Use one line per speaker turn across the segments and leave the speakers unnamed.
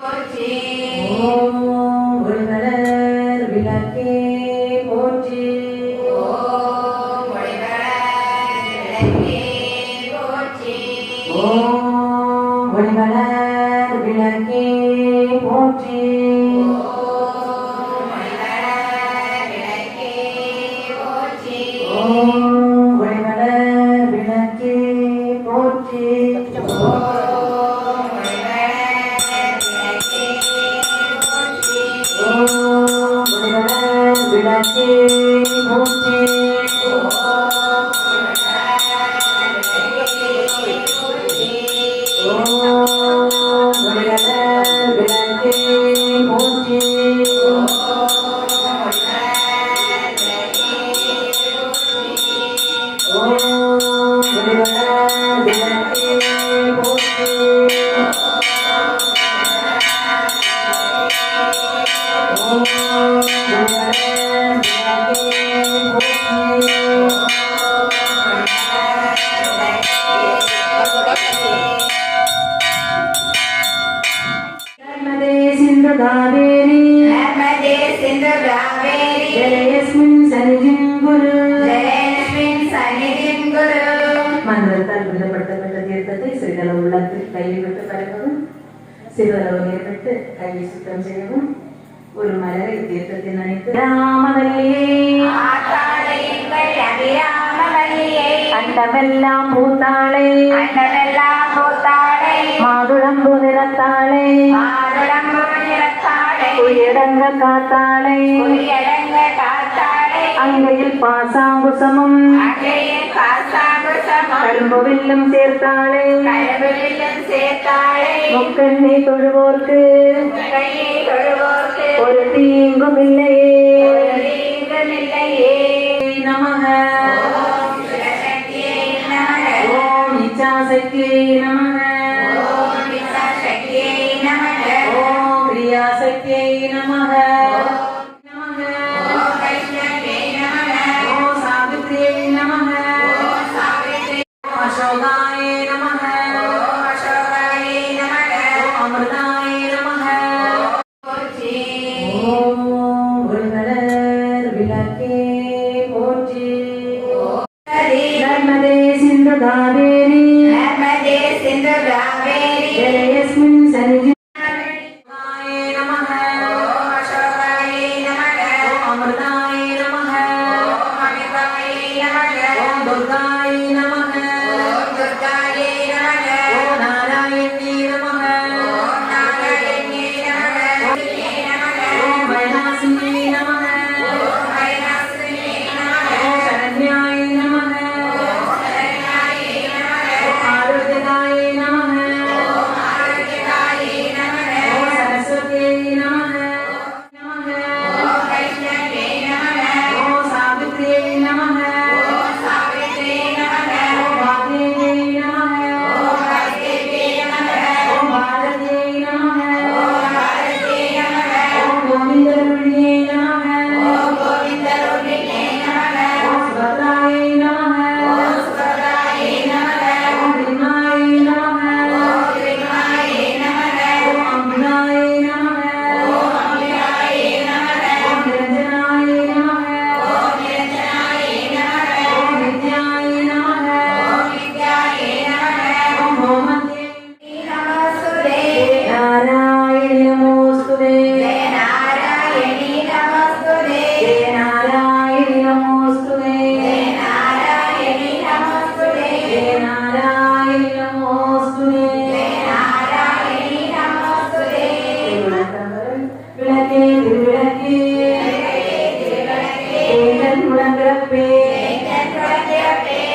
போற்றி.
ஓம் ஒளிமலர் விளக்கே போற்றி.
ஓம் ஒளிமலர் விளக்கே போற்றி.
ஓம் ஒளிமலர் விளக்கே போற்றி.
ஓம் ஒளிமலர் விளக்கே போற்றி.
ஓம் ஒளிமலர் விளக்கே போற்றி. விளக்கே போற்றி. ஓம் ஒளிமலர் விளக்கே போற்றி. ஓம் ஒளிமலர் விளக்கே போற்றி. नर्मदे सिंधु कावेरी
नर्मदे सिंधु कावेरी
जलेस्मिन् सन्निधिं कुरु.
जलेस्मिन् सन्निधिं कुरु.
மந்திரத்தால் விடப்பட்ட தீர்த்தத்தை சிறிதளவு உள்ளத்தில் கையில் விட்டு பரப்பவும், சிறிதளவு நீர் விட்டு கையை சுத்தம் செய்யவும். ஒரு மலரை தீர்த்தத்தில் நனைத்து ராமவல்லியே
ஆத்தாளையுங்கள் அபிராமவல்லியே
அண்டமெல்லாம் பூத்தாளே
அண்டமெல்லாம் பூத்தாளை
மாதுளம்பு நிறத்தாளே
மாதுளம்பு நிறத்தாளை
உயரங்க காத்தாளே
உயரங்க காத்தாளை
அங்கையில் பாசாங்குசமும்
அங்கையில் பாசாங்குசமும்
கரும்புவில்லும் சேர்த்தாளே
கருவிலும் சேர்த்தாளை
முக்கண்ணி தொழுவோர்க்கு
கையை தொழுவோர்க்கு
ஒரு தீங்கும் இல்லையே.
ஒரு தீங்குமில்லையே.
நமக
ஓம் சிவசக்தியே நமக.
ஓம் இச்சாசக்தியே நமக.
ஓம் விசாசக்தியே நமக.
ஓம் பிரியாசக்தியே நமக. நமக
ஓம் வைஷ்ணவே நமக.
ஓம் சாவித்ரியே நமக.
ஓம் சாவித்ரி.
ஓம் அசோகாய நமக.
ஓம் அசோகாய நமக.
ஓம் அமிர்தாய நமக.
போற்றி.
ஓம் ஒளிமலர் விளக்கே போற்றி. நர்மதே சிந்து காவேரி
நர்மதே சிந்து காவேரி
ஜலேஸ்மின் சன்னிதி நமக.
ஓம் அசோகாய நமக.
ஓம் அமிர்தாய நமக.
ஓம் அமிர்தாய நமக.
ஓம் துர்காய நமக.
ஓம் துர்காய நமக.
ஓம் நாராயணி நமக.
ஓம் நாராயணி நமக. நமக.
ஓம் வைநாசினி நமக.
ஓம் வைநாசினி நமக.
ஓம் சரண்யாய நமக.
ஓம் சரண்யாய நமக.
ஓம் ஆரோக்கியதாய நமக.
ஓம் ஆரோக்கியதாய நமக.
ஓம் சரஸ்வதியை நமக. நமக.
ஓம் வைஷ்ணவே நமக.
ஓம் சாவித்ரியை நமக.
ஓம் சாவித்ரி நமக.
ஓம் வாக்தேவியை நமக.
ஓம் வாசுதேவே நமக.
ஓம் பாரதியை நமக.
ஓம் பாரதி நமக.
ஓம் கோவிந்தருளியை நமக.
ஓம் கோவிந்தருளினே நமக.
ஓம் சுபத்ராயை நமக.
ஓம் சுபதாய நமக.
ஓம் விருமாயை நமக.
ஓம் விருமாய நமக.
ஓம் அம்பிகாயை நமக.
ஓம் அம்பிகாய நமக.
ஓம் நிரஞ்சனாயை நமக.
ஓம் நிரஞ்சனாய நமக.
ஓம் வித்யாயை நமக.
ஓம் வித்யாய நமக.
ஓம் ஹோமத்யை
நமஸ்துதே.
நாராயணி நமோஸ்துதே.
ஜெய நாராயணி நமஸ்துதே.
ஜெய நாராயணி நமோஸ்துதே.
ஜெய நாராயணி நமஸ்துதே.
ஜெய நாராயணி நமோஸ்துதே.
ஜெய நாராயணி நமஸ்துதே.
விளக்கே திருவிளக்கே ஏந்தன் முழங்கிழப்பே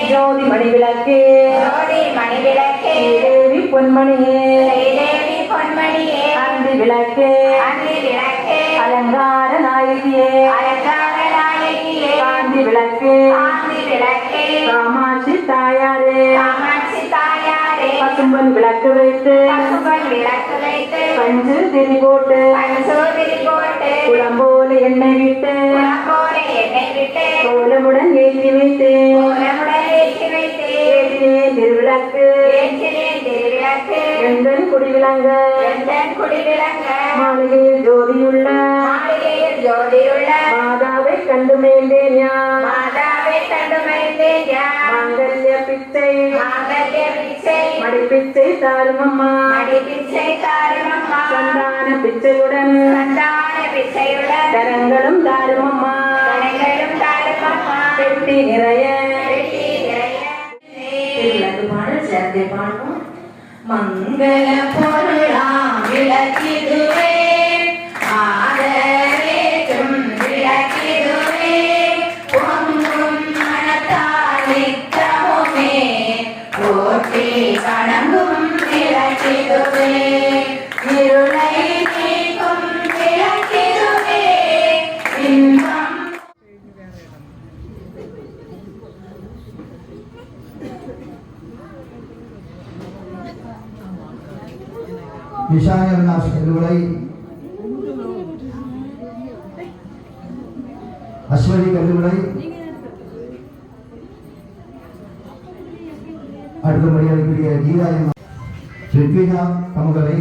ஜோதி மணி விளக்கே
ஜோதி மணி விளக்கே.
தேவி பொன்மணியே
ஸ்ரீதேவி பொன்மணியே.
அந்தி விளக்கே
அந்தி விளக்கே.
அலங்கார நாயகியே
அலங்கார நாயகியே.
காந்தி விளக்கே
காந்தி விளக்கே.
காமாட்சி தாயாரே
காமாட்சி தாயாரே.
பசும்பொன் விளக்கு வைத்து
பசும்பொன் விளக்கு வைத்து
பஞ்சு திரி போட்டு
பஞ்சோதிரி போட்டு
குளம்போல எண்ணெய் விட்டு
குளம்போல எண்ணெய் விட்டு
கோலமுடன் ஏற்றி வைத்து
கோலமுடன் ஏற்றி வைத்து
ஏற்றினேன் திருவிளக்கு
ஏற்றினேன் திருவிளக்கு.
எந்தன் குடிவிளங்க
எந்தன் குடிவிளங்க
மாளிகையில் ஜோதியுள்ள
மாளிகையில் ஜோதியுள்ள
மாதாவை கண்டு மேந்தேன் யான்
மாதாவை கண்டு மகிழ்ந்தேன் யான்.
மாங்கல்ய பிச்சை
மாங்கல்ய பிச்சை
மடிப்பிச்சை தாருமம்மா
மடி பிச்சை தாருமம்மா.
சந்தான பிச்சையுடன்
சந்தான பிச்சையுடன்
கரங்களும் தாருமம்மா
கரங்களும் தாருமம்மா.
பெட்டி நிறைய
வெட்டி நிறைய
திருவிளக்கு பாடல் சேர்ந்தே பாடுவோம்.
மங்கள பொருளாம் விளக்கிடுவே ஆதரேற்றும் விளக்கிடுவே பொங்கும் மனத்தால் நித்தமுமே போற்றி வணங்கும் விளக்கிடுவே இருளை நீக்கும் விளக்கிடுவே இன்பம்
ஈசாய விநாச கல்லுகளை அஸ்வதி கல்லுகளை அடுத்த மரியாதைக்குரிய கீதாயம் ரித்விகா தமுதரை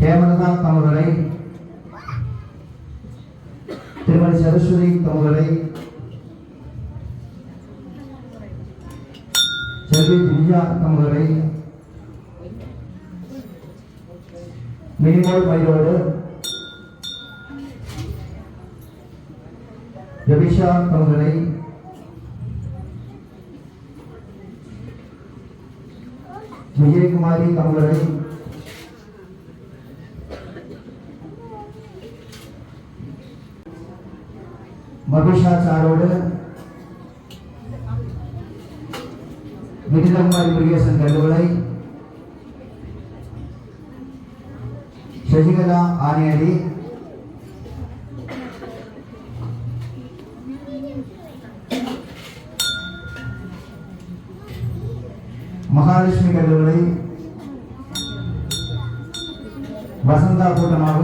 ஹேமலதா தமுதரை திருமதி சரஸ்வதி தமுதரை செல்வி திவ்யா தமுதரை மினிமோல் மயிலோடு ரவிஷா தமுதரை விஜயகுமாரி தமுதரை மபிஷா சாரோடு மிதிலம்மாரி முருகேசன் கல்லுகளை சசிகலா ஆணையடி மகாலட்சுமி கல்லுகளை வசந்தா கூட்டமாக